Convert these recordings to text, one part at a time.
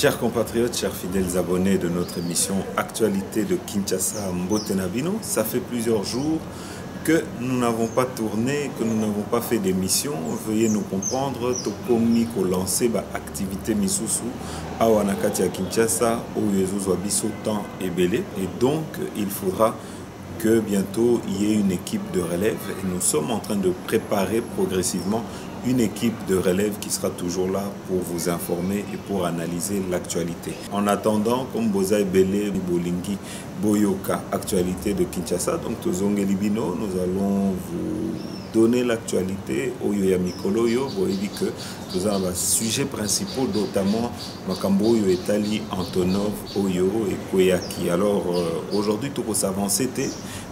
Chers compatriotes, chers fidèles abonnés de notre émission Actualité de Kinshasa Mbote na Bino, ça fait plusieurs jours que nous n'avons pas tourné, que nous n'avons pas fait d'émission. Veuillez nous comprendre, tokomi ko lancer ba activité misusu awa na kati ya Kinshasa où yezo biso temps et belé, et donc il faudra que bientôt il y ait une équipe de relève et nous sommes en train de préparer progressivement une équipe de relève qui sera toujours là pour vous informer et pour analyser l'actualité. En attendant, comme Bozaï Belé, Bolingi, Boyoka, actualité de Kinshasa, donc Tozonge Libino, nous allons vous donner l'actualité au Yoyamikolo Yo, vous voyez que nous avons un sujet principal, notamment Makambo Yo Etali, Antonov, Oyo et Koyaki. Alors aujourd'hui, tout pour s'avancer,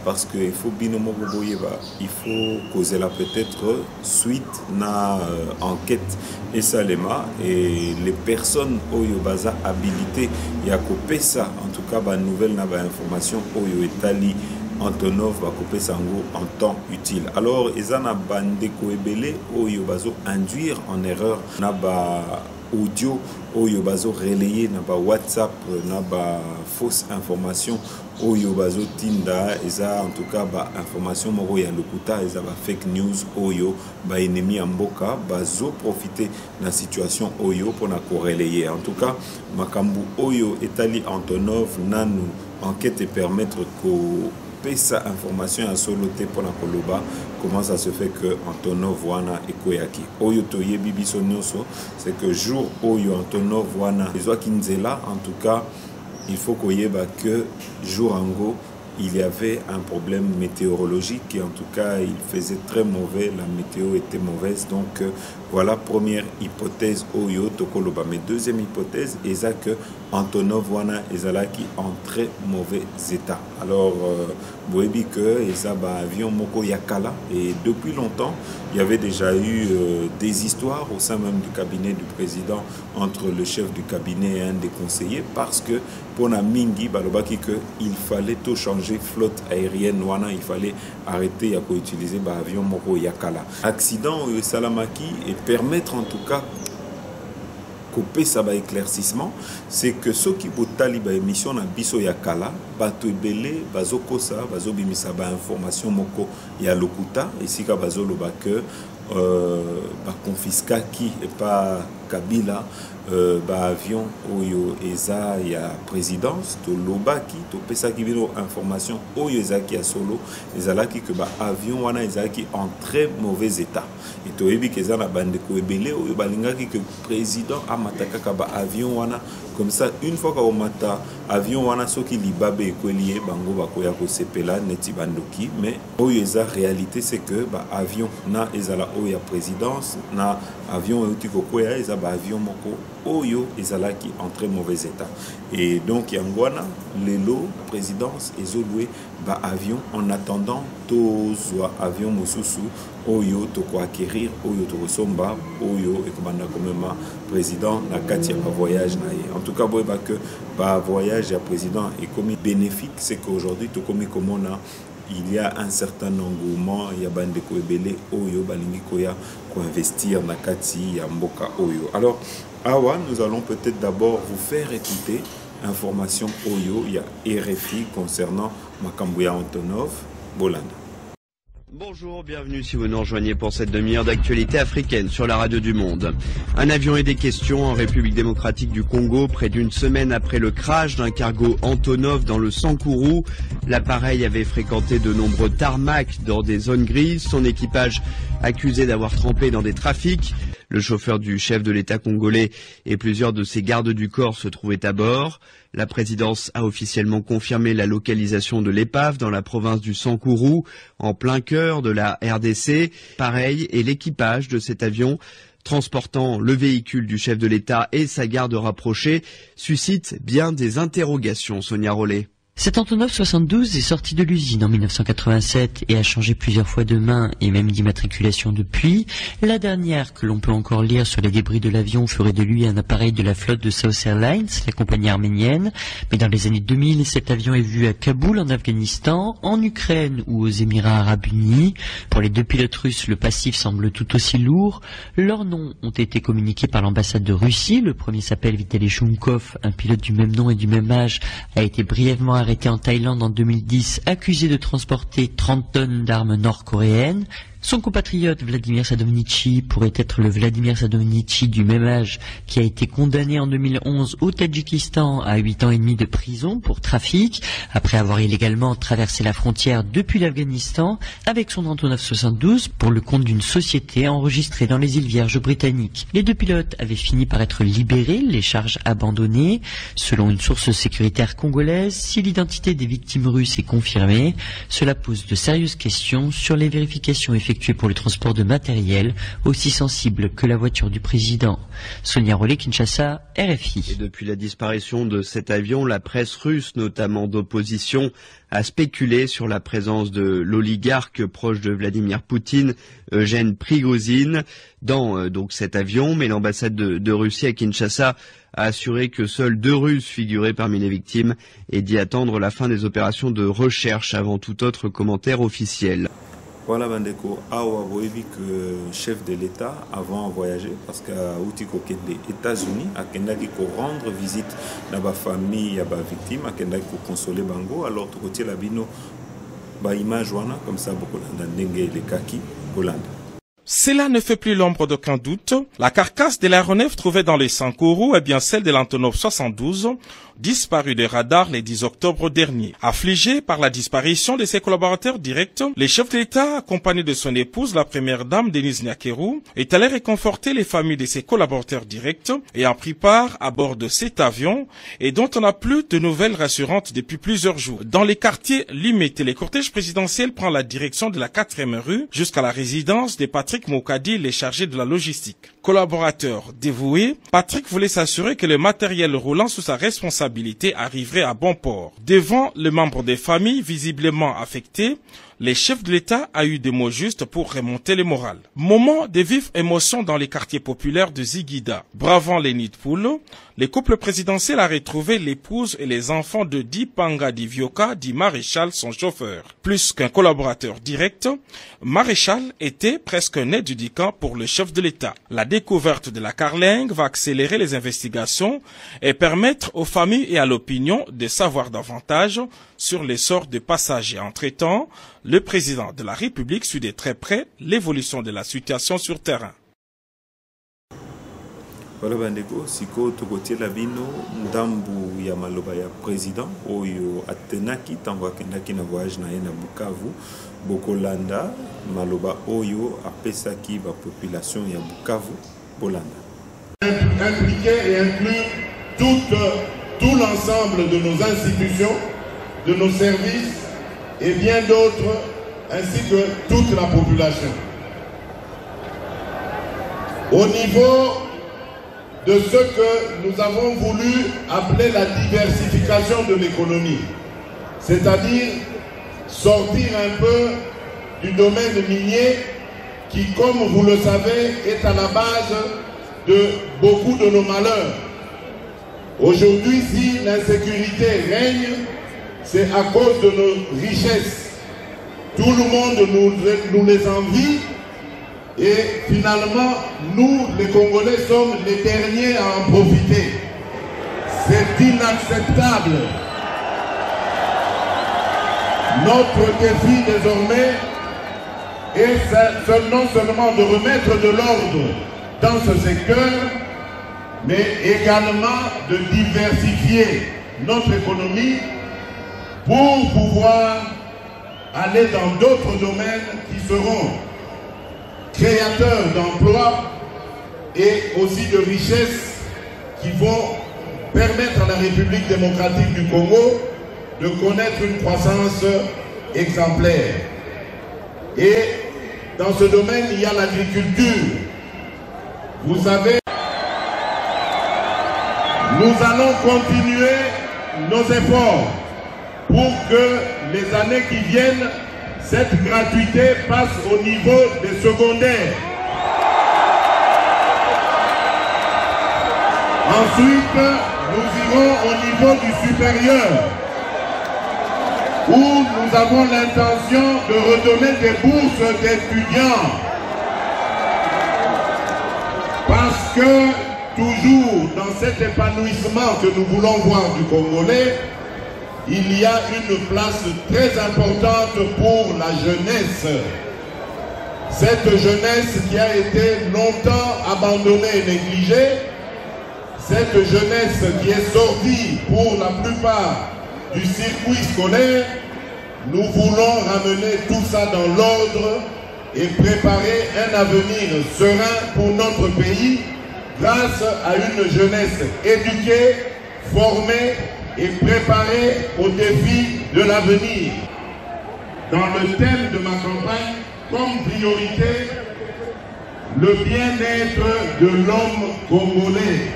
parce qu'il faut binomo boboyeba, il faut causer là peut-être suite na enquête et salema et les personnes Oyo baza habilité ya kopé ça, en tout cas ba nouvelle na ba information Oyo Etali Antonov va couper sango en temps utile. Alors, ezana bande ko ebele oyo bazo induire en erreur na ba audio oyo bazo relayer na ba WhatsApp na ba fausse information oyo bazo tinda eza en tout cas ba information moko ya lokuta eza ba fake news oyo ba ennemi mboka bazo profiter na situation oyo pour na corréler. En tout cas, makambu oyo Etali Antonov nanu enquête et permettre que sa information à soloté pour la Koloba. Comment ça se fait que Antonov Wana et Koyaki Oyo Toye Bibi Sonyoso, c'est que jour Oyo Antonov Wana les Kinzela, en tout cas, il faut que jour Ango, il y avait un problème météorologique et en tout cas il faisait très mauvais, la météo était mauvaise, donc voilà première hypothèse Oyo Tokoloba. Mais deuxième hypothèse est que Antonov Wana ezalaki en très mauvais état. Alors boebi que ezaba avion moko yakala, et depuis longtemps il y avait déjà eu des histoires au sein même du cabinet du président entre le chef du cabinet et un des conseillers, parce que pour na mingi balobaki que il fallait tout changer flotte aérienne wana, il fallait arrêter à utiliser ba avion moko yakala. Accident salamaki et permettre en tout cas couper ça ba éclaircissement, c'est que ceux qui botali ba émission na biso yakala bato ebele bazoko ça bazo bimisa ba information moko ya lokuta esika bazo loba que ba confisca qui et pas Kabila ba avion oyo eza ya présidence to lobaki to pesa ki bino information oyo eza ki ya solo ezalaki que ba avion wana ezalaki en très mauvais état, et to ebi ke eza na bande ko ebele oyo balingaki que président amataka ka ba avion wana, comme ça une fois ka mata avion wana soki libabe ekolie bango bakoya ko sepela neti bandoki. Mais oyo eza réalité, c'est que ba avion na ezala oyo ya présidence na avion euti ko koya eza ba avion moko oyo ezalaki en très mauvais état, et donc yangwana lelo présidence ezoloué ba avion en attendant tozwa avion mosusu oyo to ko acquérir oyo to somba oyo et komanda komema président na kati ya voyage na ye. En tout cas boyeba que ba voyage ya président est comme bénéfique, c'est qu'aujourd'hui to komi komona il y a un certain engouement, il y a bande ko ebele oyo balingi koya ko investir na kati ya mboka oyo. Alors awa nous allons peut-être d'abord vous faire écouter information oyo il y a RFI concernant makambo ya Antonov Bolanda. Bonjour, bienvenue si vous nous rejoignez pour cette demi-heure d'actualité africaine sur la radio du Monde. Un avion et des questions en République démocratique du Congo, près d'une semaine après le crash d'un cargo Antonov dans le Sankourou. L'appareil avait fréquenté de nombreux tarmacs dans des zones grises, son équipage accusé d'avoir trempé dans des trafics. Le chauffeur du chef de l'État congolais et plusieurs de ses gardes du corps se trouvaient à bord. La présidence a officiellement confirmé la localisation de l'épave dans la province du Sankourou, en plein cœur de la RDC. Pareil est l'équipage de cet avion transportant le véhicule du chef de l'État et sa garde rapprochée suscite bien des interrogations, Sonia Rollet. Cet Antonov 72 est sorti de l'usine en 1987 et a changé plusieurs fois de main et même d'immatriculation depuis. La dernière, que l'on peut encore lire sur les débris de l'avion, ferait de lui un appareil de la flotte de South Airlines, la compagnie arménienne. Mais dans les années 2000, cet avion est vu à Kaboul en Afghanistan, en Ukraine ou aux Émirats Arabes Unis. Pour les deux pilotes russes, le passif semble tout aussi lourd. Leurs noms ont été communiqués par l'ambassade de Russie. Le premier s'appelle Vitaly Shumkov, un pilote du même nom et du même âge, a été brièvement arrêté en Thaïlande en 2010, accusé de transporter 30 tonnes d'armes nord-coréennes. Son compatriote Vladimir Sadovnichi pourrait être le Vladimir Sadovnichi du même âge qui a été condamné en 2011 au Tadjikistan à 8 ans et demi de prison pour trafic après avoir illégalement traversé la frontière depuis l'Afghanistan avec son Antonov 72 pour le compte d'une société enregistrée dans les îles Vierges britanniques. Les deux pilotes avaient fini par être libérés, les charges abandonnées. Selon une source sécuritaire congolaise, si l'identité des victimes russes est confirmée, cela pose de sérieuses questions sur les vérifications effectuées pour le transport de matériel aussi sensible que la voiture du président. Sonia Rollet, Kinshasa, RFI. Et depuis la disparition de cet avion, la presse russe, notamment d'opposition, a spéculé sur la présence de l'oligarque proche de Vladimir Poutine, Eugène Prigozhin, dans donc cet avion. Mais l'ambassade de Russie à Kinshasa a assuré que seuls 2 Russes figuraient parmi les victimes et dit attendre la fin des opérations de recherche avant tout autre commentaire officiel. Voilà, Bandeko, awa boyebi que chef de l'État, avant de voyager, parce qu'à Outiko des États-Unis, à Kendaki ko rendre visite dans la famille, à la victime, à Kendaki ko consoler Bango, alors tu retiens la bino, ba image wana, comme ça, beaucoup d'endenge les kaki, Hollande. Cela ne fait plus l'ombre d'aucun doute. La carcasse de l'aéronef trouvée dans les Sankourou est bien celle de l'Antonov 72, disparu des radars le 10 octobre dernier. Affligé par la disparition de ses collaborateurs directs, le chef de l'État, accompagné de son épouse, la première dame Denise Nyakeru, est allé réconforter les familles de ses collaborateurs directs ayant pris part à bord de cet avion et dont on n'a plus de nouvelles rassurantes depuis plusieurs jours. Dans les quartiers limités, le cortège présidentiel prend la direction de la 4e rue jusqu'à la résidence de Patrick Mokadi, les chargés de la logistique. Collaborateur dévoué, Patrick voulait s'assurer que le matériel roulant sous sa responsabilité arriverait à bon port. Devant les membres des familles visiblement affectés, le chef de l'État a eu des mots justes pour remonter le moral. Moment de vive émotion dans les quartiers populaires de Ziguida. Bravant les nids de poules, le couple présidentiel a retrouvé l'épouse et les enfants de Dipanga Divioka, dit Maréchal, son chauffeur. Plus qu'un collaborateur direct, Maréchal était presque un aide du camp pour le chef de l'État. La découverte de la carlingue va accélérer les investigations et permettre aux familles et à l'opinion de savoir davantage sur les sorts des passagers. Entre-temps, le président de la République suit de très près l'évolution de la situation sur terrain. Voilà, bandeko, siko tokotie la bino ndambu ya maloba ya président oyo atenaki tango akendaki na voyage na ye na Bukavu, bokolanda maloba oyo apesaki ba population ya Bukavu bolanda. Impliquer et inclure tout l'ensemble de nos institutions, de nos services et bien d'autres, ainsi que toute la population. Au niveau de ce que nous avons voulu appeler la diversification de l'économie, c'est-à-dire sortir un peu du domaine minier qui, comme vous le savez, est à la base de beaucoup de nos malheurs. Aujourd'hui, si l'insécurité règne, c'est à cause de nos richesses. Tout le monde nous les envie et finalement, nous, les Congolais, sommes les derniers à en profiter. C'est inacceptable. Notre défi désormais est non seulement de remettre de l'ordre dans ce secteur, mais également de diversifier notre économie pour pouvoir aller dans d'autres domaines qui seront créateurs d'emplois et aussi de richesses qui vont permettre à la République démocratique du Congo de connaître une croissance exemplaire. Et dans ce domaine, il y a l'agriculture. Vous savez, nous allons continuer nos efforts pour que les années qui viennent, cette gratuité passe au niveau des secondaires. Ensuite, nous irons au niveau du supérieur, où nous avons l'intention de redonner des bourses d'étudiants. Parce que toujours dans cet épanouissement que nous voulons voir du Congolais, il y a une place très importante pour la jeunesse. Cette jeunesse qui a été longtemps abandonnée et négligée, cette jeunesse qui est sortie pour la plupart du circuit scolaire, nous voulons ramener tout ça dans l'ordre et préparer un avenir serein pour notre pays grâce à une jeunesse éduquée, formée et préparée aux défis de l'avenir. Dans le thème de ma campagne, comme priorité, le bien-être de l'homme congolais.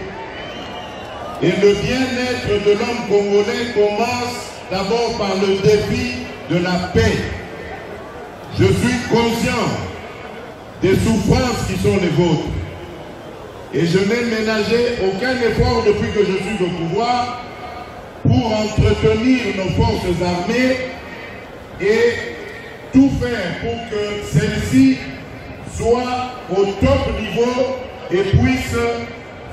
Et le bien-être de l'homme congolais commence d'abord par le défi de la paix. Je suis conscient des souffrances qui sont les vôtres. Et je n'ai ménagé aucun effort depuis que je suis au pouvoir pour entretenir nos forces armées et tout faire pour que celles-ci soient au top niveau et puissent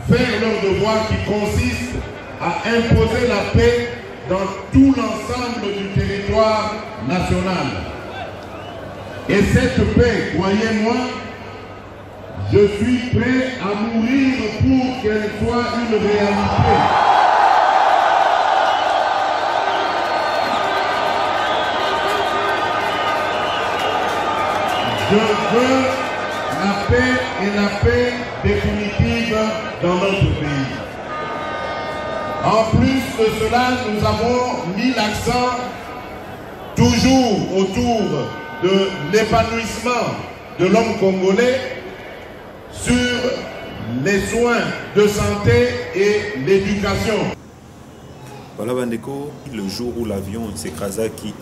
faire leur devoir qui consiste à imposer la paix dans tout l'ensemble du territoire national. Et cette paix, croyez-moi, je suis prêt à mourir pour qu'elle soit une réalité. Je veux la paix et la paix définitive dans notre pays. En plus de cela, nous avons mis l'accent toujours autour de l'épanouissement de l'homme congolais sur les soins de santé et l'éducation. Voilà Bandeko, le jour où l'avion s'écrasa qui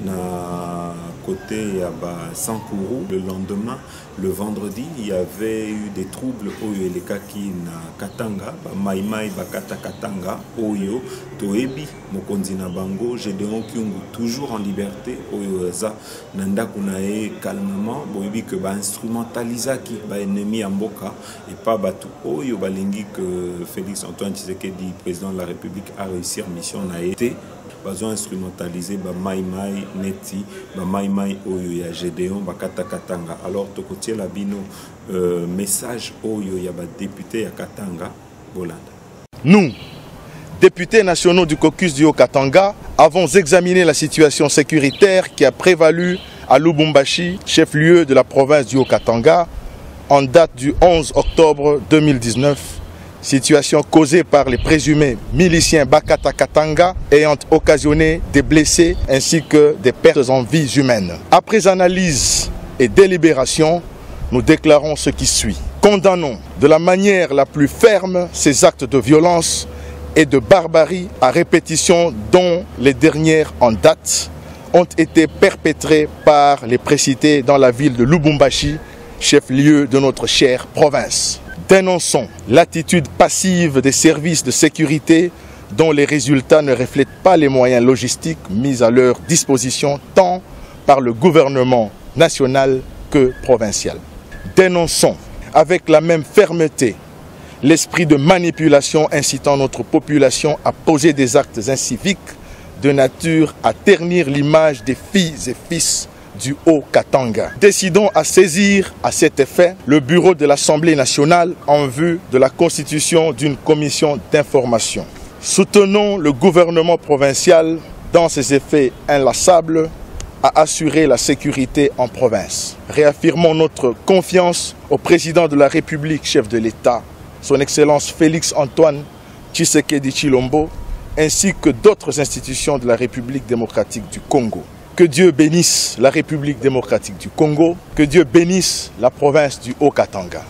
n'a côté à Sankourou, le lendemain, le vendredi, il y avait eu des troubles au Elekaki na Katanga, Maïmaï Bakata Katanga, Oyo, Toebi, Mokonzi na Bango, Gédéon Kyungu, toujours en liberté, Oyo Za, Nanda Kunae, calmement, Boyebi que instrumentalisaki, ennemi Amboka, et pas Batu Oyo, Balingi que Félix Antoine Tshisekedi, président de la République, a réussi en mission n'a été. Bazo instrumentalisé ba maïmaï neti ba maïmaï oyo ya Gédéon bakata Katanga. Alors tokotie la bino message oyo ya ba député ya Katanga Bolanda. Nous, députés nationaux du caucus du Haut-Katanga, avons examiné la situation sécuritaire qui a prévalu à Lubumbashi, chef-lieu de la province du Haut-Katanga, en date du 11 octobre 2019. Situation causée par les présumés miliciens Bakata Katanga ayant occasionné des blessés ainsi que des pertes en vies humaines. Après analyse et délibération, nous déclarons ce qui suit. Condamnons de la manière la plus ferme ces actes de violence et de barbarie à répétition dont les dernières en date ont été perpétrées par les précités dans la ville de Lubumbashi, chef-lieu de notre chère province. Dénonçons l'attitude passive des services de sécurité dont les résultats ne reflètent pas les moyens logistiques mis à leur disposition tant par le gouvernement national que provincial. Dénonçons avec la même fermeté l'esprit de manipulation incitant notre population à poser des actes inciviques de nature à ternir l'image des filles et fils du Haut-Katanga. Décidons à saisir à cet effet le bureau de l'Assemblée nationale en vue de la constitution d'une commission d'information. Soutenons le gouvernement provincial dans ses effets inlassables à assurer la sécurité en province. Réaffirmons notre confiance au président de la République, chef de l'État, son Excellence Félix Antoine Tshisekedi Tshilombo, ainsi que d'autres institutions de la République démocratique du Congo. Que Dieu bénisse la République démocratique du Congo, que Dieu bénisse la province du Haut-Katanga.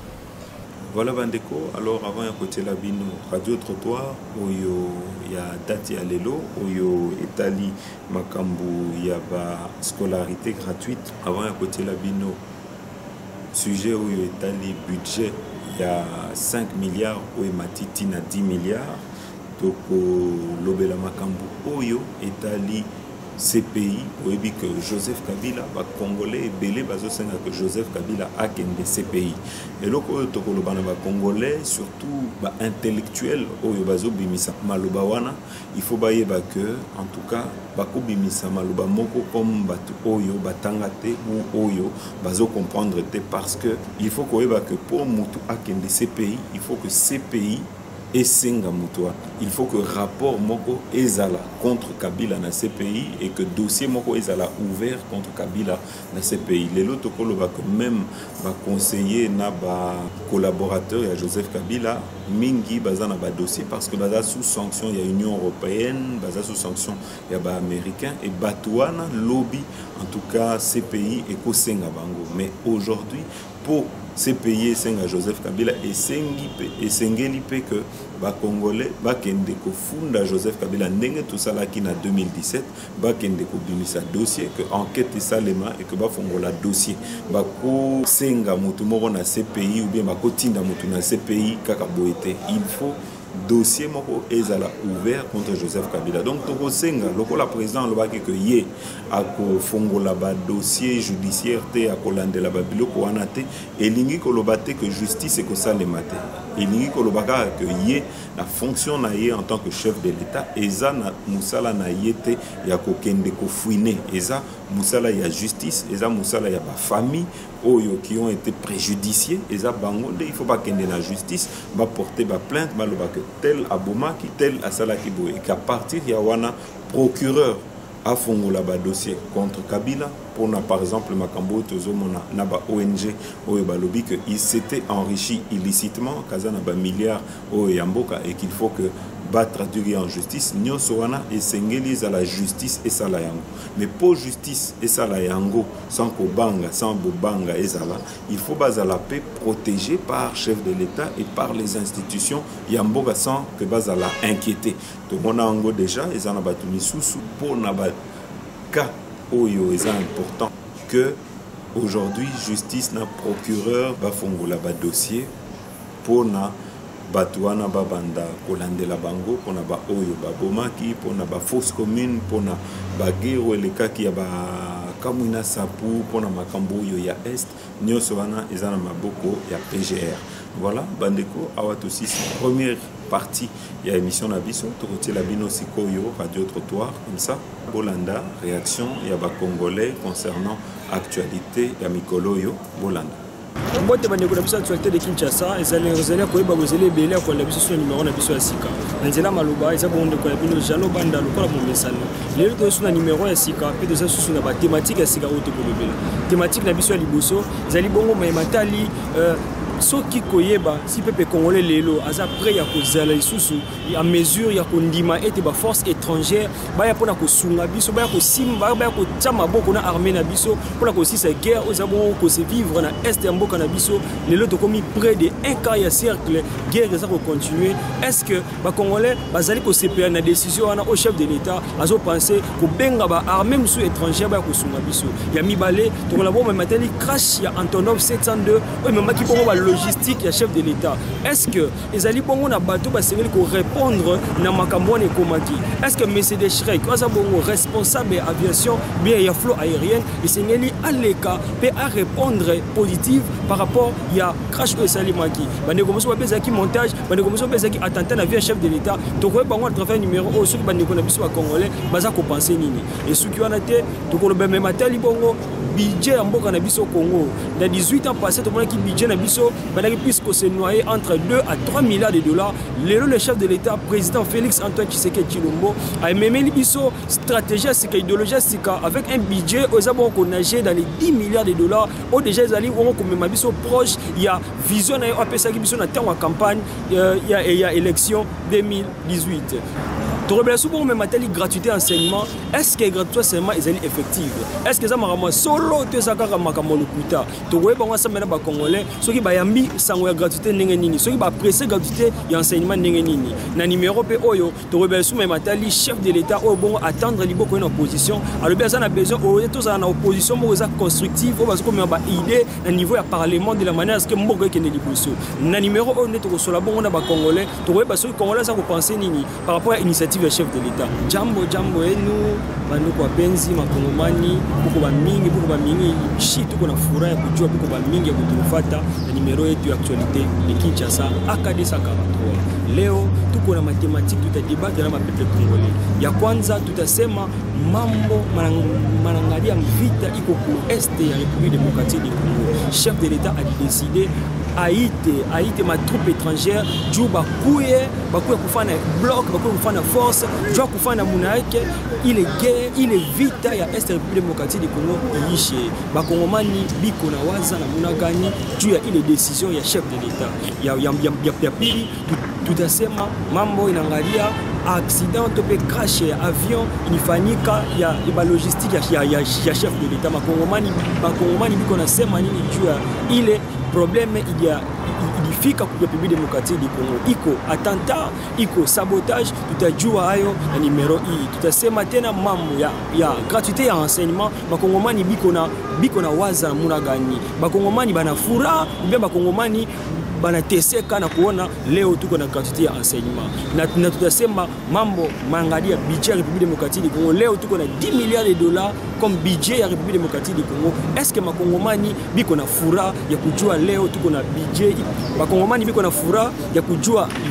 Voilà Bandeko, alors avant ya côté la bino radio trottoir oyo ya date ya lelo oyo etali makambu ya ba scolarité gratuite avant ya côté la bino sujet oyo etali budget ya 5 milliards oyo matiti na 10 milliards toko lobela makambu oyo etali CPI oyebi que Joseph Kabila ba congolais ebele bazosenga que Joseph Kabila akende CPI eloko oyo tokoloba na ba congolais surtout ba intellectuel oyo bazobimisa maloba wana il faut bayeba que en tout cas bakobimisa maloba moko comme batu oyo batanga te ou oyo bazo comprendre te parce que il faut koyeba que pour mutu akende CPI il faut que CPI et Singamutoa. Il faut que rapport moko ezala contre Kabila na CPI et que dossier moko ezala ouvert contre Kabila na CPI. Les autres koloba que même ba conseiller na ba collaborateur ya Joseph Kabila mingi baza na ba dossier parce que baza sous sanction ya Union européenne, baza sous sanction ya ba américain et batouana lobby en tout cas CPI et ko senga bango. Mais aujourd'hui pour CPI senga Joseph Kabila et sengeli pe que ba congolais ba kende ko funda Joseph Kabila ndenge tout ça là qui na 2017 ba kende ko bimisa dossier que enquête salema et que ba fongola dossier ba ko senga mutu moko na CPI ou bien ba ko tinda mutu na CPI kaka boete il faut dossier moko ezala ouvert contre Joseph Kabila. Donc toko senga loko la président lobaki que ye ako fongola ba dossier judiciaire te akolandela ba biloko wana te elingi kolobate que justice ko salema te elingi kolobaka que ye la fonction na ye en tant que chef de l'État eza na musala na ye te ya kokende ko fouiner eza musala ya justice eza musala ya ba famille oyo qui ont été préjudiciés eza bango il faut pas kende na justice ba porter ba plainte ba loba que tel aboma qui tel asala ki boye qu'à partir ya wana procureur a fongola ba dossier contre Kabila pour na par exemple makambo tozomona na ba ONG oyo ba lobi que il s'était enrichi illicitement kaza na ba milliards oyo ya mboka et qu'il faut que ba traduire en justice nyonso wana esengeli za la justice esala yango mais pour justice esala yango sans kobanga sans bobanga ezala il faut bazala paix protégé par chef de l'État et par les institutions ya mboka sans que bazala inquiété to mona ngo déjà ezana batu misusu pour na ba cas oyo eza important que aujourd'hui justice na procureur ba fongola ba dossier pour na Batouana babanda kolandela bango pona ba oyo babomaki pona ba fausse commune pona ba guerre eleka ki ya ba kamwina sapu pona makambo oyo ya est nyoso wana ezana maboko ya PGR. Voilà bandeko awatu 6 première partie ya émission na biso tokotie la bino sikoyo radio trottoir comme ça bolanda réaction ya ba congolais concernant actualité ya mikolo yo bolanda. Mbote bandeko na biso actualité de Kinshasa ezali koyeba bozele ebele akola biso so numéro na biso ya sika nzela maloba eza bonde ko ya bino jalo banda lokola bomesano lelo to suna numéro ya sika pe de susu na ba thématique ya sika oto kolobela thématique na biso ya liboso ezali bongo matali soki koyeba si pepe congolais lelo aza prêt ya kozala isusu à mesure ya kondima ete ba force étrangère baya pona kosunga biso baya kosimba baya kotia maboko na armée na biso pona kosisa guerre ozabon ko se vivre na est ya mboka na biso lelo to komi près de 1 quart ya cercle guerre za ko continuer est-ce que ba congolais bazali ko sepela na décision wana au chef de l'état azo penser ko benga ba armée musu étrangère baya kosunga biso ya mibale to ko la bombe matali crash ya Antonov 702 o même ki bongo ba logistique ya chef de l'État. Est-ce que les ali bongo na bateau ba sengeli ko répondre na makambo ne komaki? Est-ce que monsieur Deshrek oza bongo responsable aviation bien ya flot aérienne et sengeli aleka pe à répondre positive par rapport ya crash ko esali maki? Bande komoso ba bezaki montage, bande komoso bezaki attentat na vie chef de l'État. To ko bango à travers numéro au sur bande ko na biso ba congolais baza ko penser nini? Et ce qui wana te to ko be même atali bongo budget ya mboka na biso Congo. Dans 18 ans passés to mona ki budget na biso puisqu'on s'est noyé entre 2 à 3 milliards de dollars. Le chef de l'État, président Félix Antoine Tshisekedi Tshilombo, a mené l'IBISO stratégie idéologie avec un budget aux abonnés qu'on nageait dans les 10 milliards de dollars. Au déjà, ils allaient comme Mabiso proche, il y a vision à PSA qui sont en campagne, il y a élection 2018. Tu rebelles souvent même matériel gratuité enseignement. Est-ce que gratuité enseignement est effective? Est-ce que ça m'a ramené solo tu ça kaka makamolo kuta? Tu vois bon ça maintenant ba congolais ceux qui ba yambi sango gratuité ndenge nini, ceux qui ba presser gratuité ya enseignement ndenge nini. Na numéro pe oyo tu rebelles souvent matériel chef de l'état au bon attendre liboko en opposition. Alors bien ça a besoin au tous en opposition mo ça constructive parce que comme ba idée na niveau ya parlement de la manière est-ce que mbogo ke ne liboso. Na numéro on est to sur la bon on a ba congolais, tu vois parce que congolais ça ko penser nini par rapport à l'initiative du chef de l'État. Jambo enu banduku wapenzi makongomani buko ba mingi shi tuko na furaha ya kujua buko ba mingi ya kutufuata na numero yetu ya actualité le Kinshasa AKD 143. Leo tuko na mathématique tutadebate na mapepe congolais. Ya kwanza tutasema mambo manangalia vita iko ku este ya République démocratique du Congo. Chef de l'État a décidé Haïti ma troupe étrangère juu bakuye kufanya bloc bakuye kufanya force juu kufanya munaike ile guerre ile vita ya Est République démocratique du Congo iishe bakongomani biko na waza na munagani juu ya ile décision ya chef de l'État ya pili tutasema mambo inaangalia accident tope crash ya avion ilifanyika ya logistique ya chef de l'État bakongomani biko nasema nini juu ya ile problème ilifika kwa République démocratique du Congo iko attentat iko sabotage tutajua hayo na numero hii tutasema tena mambo ya gratuité ya enseignement bakongomani biko na waza muna gani bakongomani bana furaha mbia bakongomani banateseka na kuona leo tuko na gratuité ya enseignement na tutasema mambo mangalia budget ya République démocratique du Congo leo tuko na 10 milliards de dollars comme budget ya République démocratique du Congo. Est-ce que makongomani biko na furaha ya kujua leo tuko na budget makongomani biko na furaha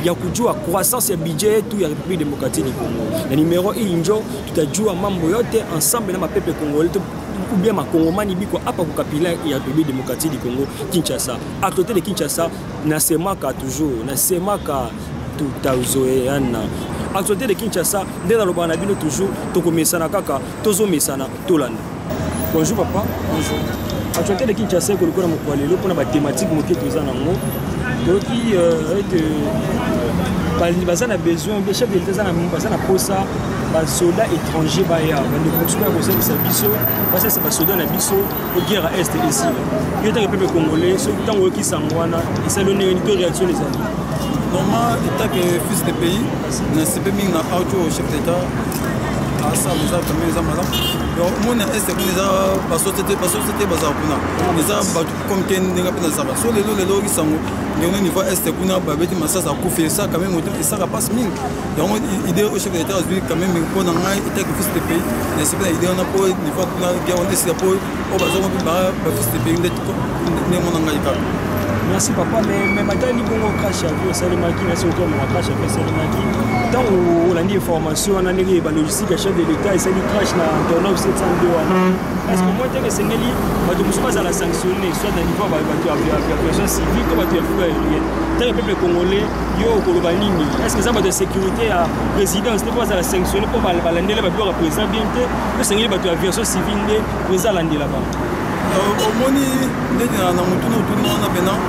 ya kujua croissance ya budget yetu ya République démocratique du Congo. Na numero hii njo tutajua mambo yote ensemble na mapepe congolais ou bien makongomani biko hapa ku capitale ya République démocratique du Congo Kinshasa. À côté de Kinshasa nasemaka toujours nasemaka tutazoeana. À côté de Kinshasa ndena lobana bino toujours tokomesana kaka tozomesana tolanda. Bonjour papa. Bonjour. À côté de Kinshasa ko lokona mokwalelo pona ba thématique moke tozana ngo. Donc bazana besoin de chef de l'État bazana posa ba soldats étrangers baya bande construire ko service biso parce que c'est ba soldats na biso au guerre est ici il y a des peuples congolais ce temps où qui sangwana et ça donne une réaction les amis normalement état que fils de pays na CP ming na auto chef d'État à ça nous a quand même zamala donc mon est que les ba société bazar kuna les ba comme ken nga pena ça so les qui sango au niveau est kuna ba beti masasa kufi ça quand même et ça passe ming donc idée au chef d'État quand même pour na état que fils de pays mais c'est pas idée on a pour niveau kuna guerre on est pour au bazar ba fils de pays ne mon nga. Merci papa, mais maintenant il faut crash avec ça les machines, c'est autour de moi crash avec ça les machines. Tant on a des informations, on a des logistique chef de l'État et ça lui crash na tournoi 702. Parce que moi tant que c'est ngeli, ba tu pas à la sanctionner soit dans niveau ba tu aviation civile comme tu as fait. Tant que peuple congolais yo koloba nini. Est-ce que ça va de sécurité à résidence ne pas à la sanctionner pour ba landela ba représenter bien te. Le sengeli ba tu aviation civile de présent landela ba. Au moni na mutuna na bena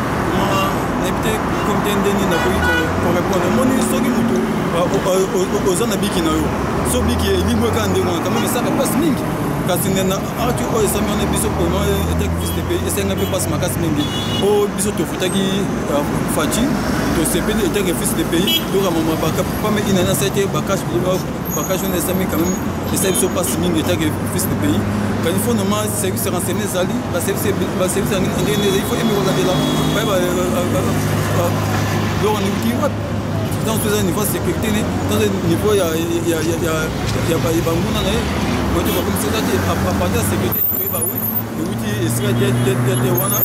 n'était comme deni na pour répondre moni soki mutu ozana biki na yo so biki libre quand ndemo quand même ça passe mingi kasi nena atu o esami on biso pour moi était fils de pays esenga pe passe makasi mingi o biso to futaki fachi to CPD était fils de pays donc à moment pas mais inana c'était bakash on esami quand même essaye de passer mingi était fils de pays. Quand il faut normalement service renseigné Zali, la service il faut aimer regarder là. Donc on dit dans tous les niveaux sécurité, dans les niveaux il y a pas de bambou là. Moi tu vas comme c'est là à partir de sécurité, tu vas oui, le outil est très de wana.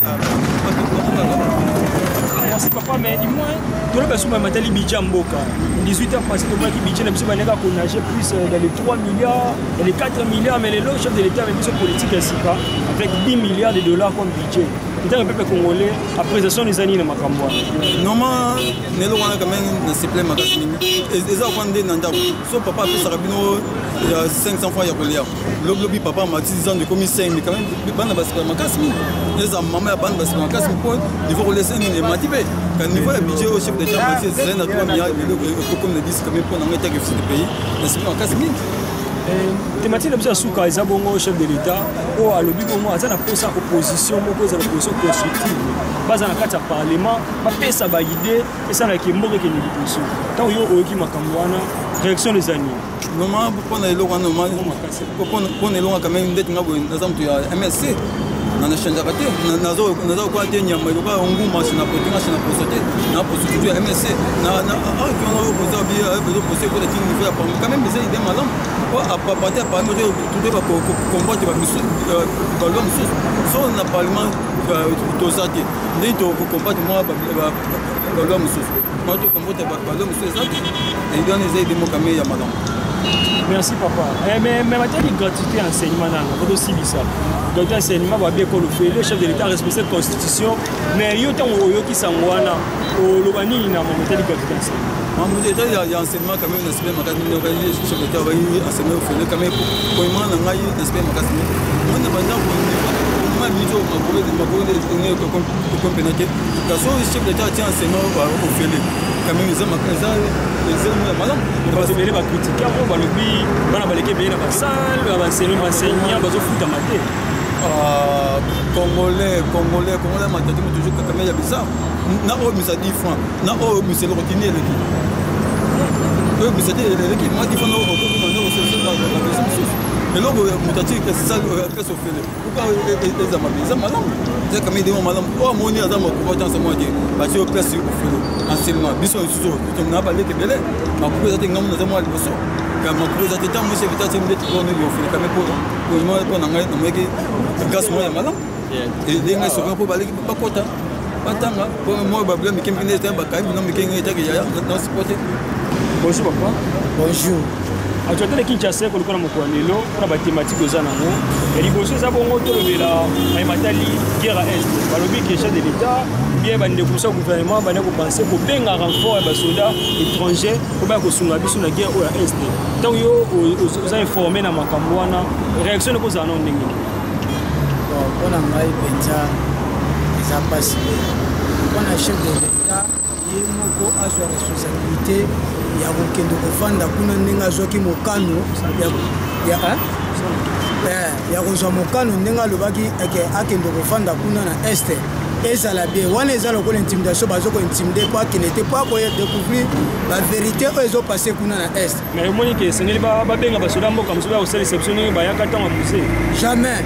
Merci papa, mais dis-moi, tu as besoin de mettre les budgets en boca. 18 ans passé, tu as budget, même si on a nager plus dans les 3 milliards, dans les 4 milliards, mais les chefs de l'État, même si politique, avec 10 milliards de dollars comme budget. tant que peuple congolais appréciation des années na makambo normalement nelo wana quand même na siple makasi mingi eza kwande na ndako so papa apesa rabino ya 500 fois ya kolia lobi papa ma 10 ans de commis 5 mais quand même bana basika makasi mingi eza mama ya bana basika makasi mingi point il faut laisser une motivé quand niveau ya budget au chef d'état Mathieu c'est na 3 milliards mais comme le disent quand même pour na ngeta que de pays na siple makasi mingi thématique de souka eza bongo chef de l'état o alobi bongo aza na posa opposition moko eza opposition constructive baza na kati ya parlement bapesa ba idée esala ki mboka ke liboso tant yo oyoki makambo wana réaction des années normalement pour na eloko wana pour na eloko quand même ndeti ngabo naza mtu ya MSC na change kate nazo kwa te nyama eloko nguma china potinga china posote na posote ya MSC na on a posé bien posé pour le niveau ya quand même des idées madame à partir par exemple tout va combattre ba l'homme so na parlement to sati ni to combattre moi ba l'homme sous moi to combattre ba l'homme sous ça et donne des idées moi comme ya madame. Merci papa. Mais matière de gratuité enseignement dans votre aussi ça. Donc enseignement va bien qu'on le fait le chef de l'état respecte la constitution mais yo tant yo qui sangwana au lobani na matière de gratuité. Maman déjà il y a enseignement quand même dans ce même magasin le chef de l'état va y enseigner au quand même pour moi na ngai dans ce même magasin. Moi na banda pour moi mijo mabole ne ko penake kaso chef de l'état tient enseignement au fait quand même ils ont madame parce que les va critiquer on va le bi bana baleke bien na salle va enseignant bazo futa maté congolais matati toujours quand même il y a bizarre na o misa 10 francs na o misa le rotiner le qui misa le qui moi 10 francs na o c'est la maison mais là mutati que ça que se fait pourquoi les amis c'est comme des malam o moni azama ko chance moi dire parce que place au filo enseignement biso iso na ba leke bele ma ko za tinga mona zama liboso kama ko za teta mo se vitati mbe ko ne yo filo kama pour moi pour na ngai na meki gas moi malam et les ngai so ko ba leke ba kota batanga pour moi ba blame kim kine ta ba kai no mi kinga ta ya dans sport. Bonjour papa. Bonjour. Actuellement Kinshasa ko lokona mokwanelo na ba thématique oza nango liboso eza bongo tolobela matali guerre est balobi que chef de l'état bien bande kusa gouvernement bande ko penser ko benga renfort ba soldats étrangers ko ba ko sunga biso na guerre oya est tant yo oza informé na makambo wana réaction ko za non ndenge bon on ngai penza eza passé on a chef de l'état ye moko azwa responsabilité ya kokende kofanda kuna ndenge azwaki mokano ya kozwa mokano ndenge alobaki akende kofanda kuna na este ezala bien wana eza lokola intimidation bazokointimide po akende te po akoya découvrir bavérité oyo ezopase kuna na este mais omoni ke esengeli babenga basoda mboka mosusu bakosala réception ndenge bayaka ntango abuse jamais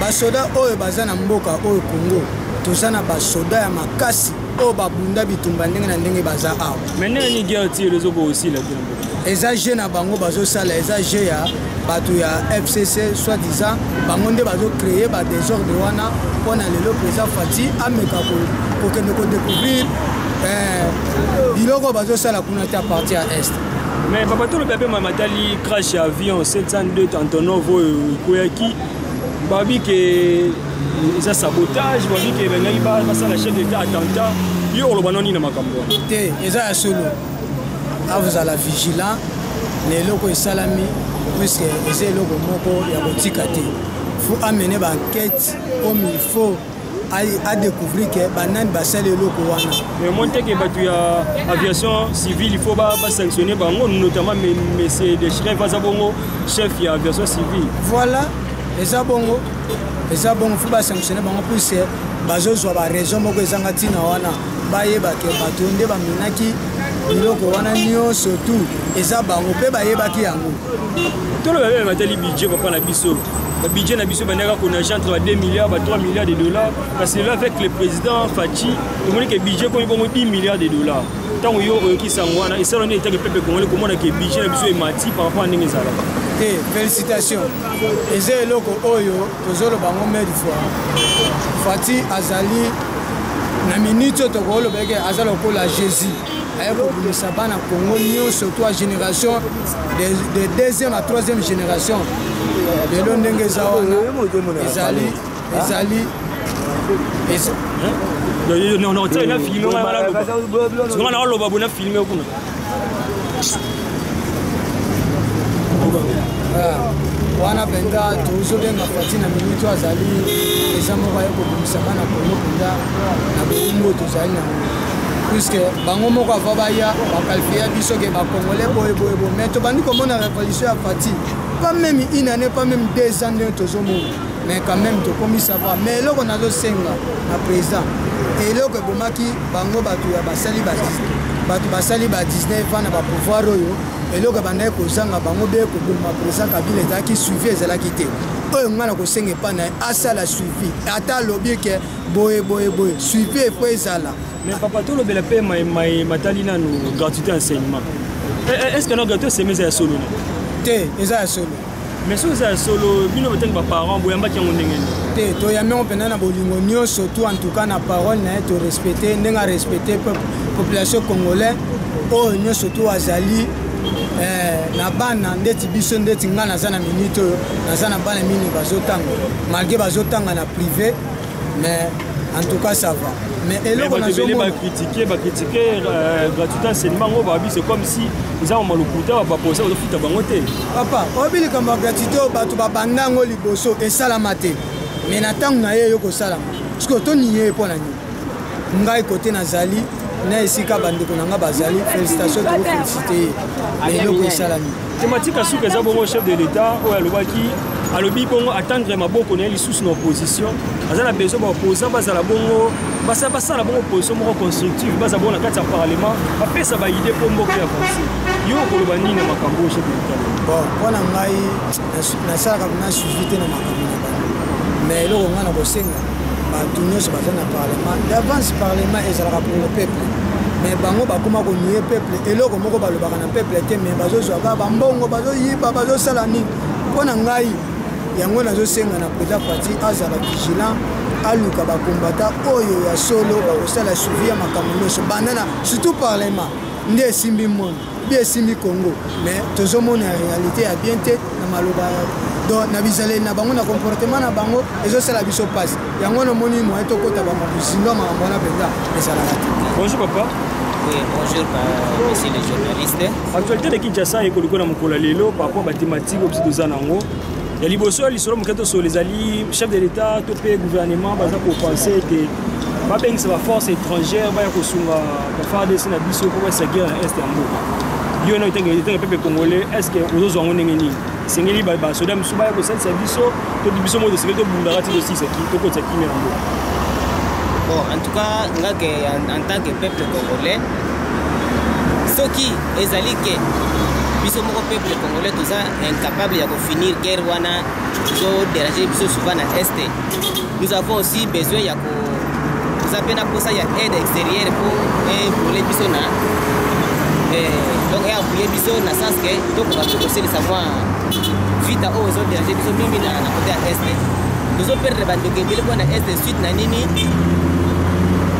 basoda oyo baza na mboka oyo Congo toza na basoda ya makasi oyo babunda bitumba ndenge na ndenge baza awa mais ndenge ni guerre ti elezoko osila te eza je na bango bazosala eza je ya bato ya FCC soi-disant bango nde bazocreye badésordre wana mpona lelo président Fati ameka kokende kodécouvrir biloko bazosala kuna te a partir ya est. mais papa tolobi ape matali crash ya avion 702 Antonov oyo ekoyaki babi ke eza sabotage babi ke bengaki basala chef d'état attentat yo oloba noni na makambo wana te eza ya solo avozala vigilant na eloko esalami puisque eza eloko moko ya kotika te faut amener baenquête comme il faut à découvrir que banani basali eloko wana mais monte ke bato ya aviation civile il faut sanctionner bango notamment monsieur de chef aza bongo chef ya aviation civile voilà eza bongo faut basanctionner bango puisque bazozwa baraison moko ezanga ntina wana bayeba ke bato nde bamenaki biloko wana nyonso tu eza bango mpe bayebaki yango toloba bebe matali budget papa na biso budget na biso bandaka konage entre 2 milliards 3 milliards de dollars parce que là avec le président Fachi tomoni ke budget komi bongo 10 milliards de dollars ntango yo oyokisa yango wana esalani etake pepe congolais komona ke budget na biso emati par rapport a ndenge ezalaka te félicitation eza eloko oyo tozoloba ngo mille fois Fati azali na minute oyo tokolobeke aza lokola Jésus aye kobimisa bana Congo nyonso surtout à génération de deuxième à troisième génération lelo ndenge eza wana ezali non, tu sais, il a filmé, on a filmé. wana penza tozobenga fati na minute azali eza moko ya kobimisa bana kongo penza na boumbo tozali na puisque bango moko ava baya bakalifia biso ke bakongole boyeboyebo mais tobandi komona révolution ya fati pas même une année pas même 2 ans nde tozomona mais quand même tokomi sava mais eloko nazosenga na président eloko ebomaki bango bato ya basali ba 19 ans na bapouvoir oyo eloko bandaki kozanga bango be koboma président Kabila ezalaki suivi ezalaki te oyo nga na kosenga epai na ye asala suivi ata alobi ke boye suivi efo ezala mais papa tolobela mpe matali nanu gratuité enseignement est ce que na gratuité seme eza ya solo na te eza ya solo mais soki eza ya solo bino botangi baparent boyambaki yango ndenge nini te toyambi yango mpenza na bolingo nyonso to en tout cas na parole na ye torespecte ndenge arespecte population congolais oyo nyonso to azali na bana ndeti biso ndeti nga naza na minute oyo naza na bana mingi bazotanga malgré bazotanga na privé mais en tout cas ça va mais eloko nazomona bacritiquer gratuité enseignement ngo babi c'est comme si ils ont malukuta baposa bafuta bango te papa obi likambo gratuité bato babanda ngo liboso esalama te mais na ntango na ye yo kosalama parce que toni ye mpo na nini ngai kote nazali na esika bandeko na nga bazali félicitation tokofélicité ye eloko esalami thématique asuka eza bongo chef de l'état oyo alobaki alobi bongo atendre maboko na ye lisusu na opposition aza na besoin baopposant bazala bongo basala bongo opposition moko constructive baza bongo na kati ya parlement bapesa baide mpo mboka ya avance yo koloba nini na makambo oyo chef de l'état bon mpo na ngai nasalaka na suivi te na makambo na bango mais eloko ngai na kosenga bato nyonso baza na parlement d'avance parlement ezalaka pour le peuple mais bango bakoma konie peuple eloko moko balobaka na peuple te mais bazozwaka bambongo bazoyiba bazosala nini mpo na ngai yango nazosenga na président Fati azala vigilant aluka bakombata oyo ya solo bakosala suivi ya makambo nyonso bandana surtout parlement nde esimbi monde bi esimbi Congo mais tozomona réalité ya bien te na maloba donc na bizaleli na bango na comportement na bango ezosala biso passe yango nomoni moye tokota bamabuzinga makambo wana mpenza ezalaka te. Bonjour papa. Oui, bonjour monsieur les journalistes. Actualité de Kinshasa ekoliko na mokolo lelo par rapport à thématique obsi toza nango ya liboso ya lisolo moketo so les alliés chef de l'état to pe gouvernement baza ko penser que babengisa ba force étrangère baya kosunga ba FARDC na biso ko sa guerre est ya mboka yo na itenge peuple congolais est-ce que ozo zongo ndenge sengeli ba soda msuba ya ko sensa biso to biso mo de secret to bundara ti aussi c'est qui to ko tsaki na mboka. Bon, en tout cas en tant que peuple congolais soki ezali ke biso moko peuple congolais toza incapable ya finir guerre wana zo déranger biso souvent na est nous avons aussi besoin ya ko za pena posa ya aide extérieure pour les biso na donc ya appuyer biso na sens que donc on va tout aussi savoir vite au zo déranger biso mimi na côté est nous on perdre bande que bile na est suite na nini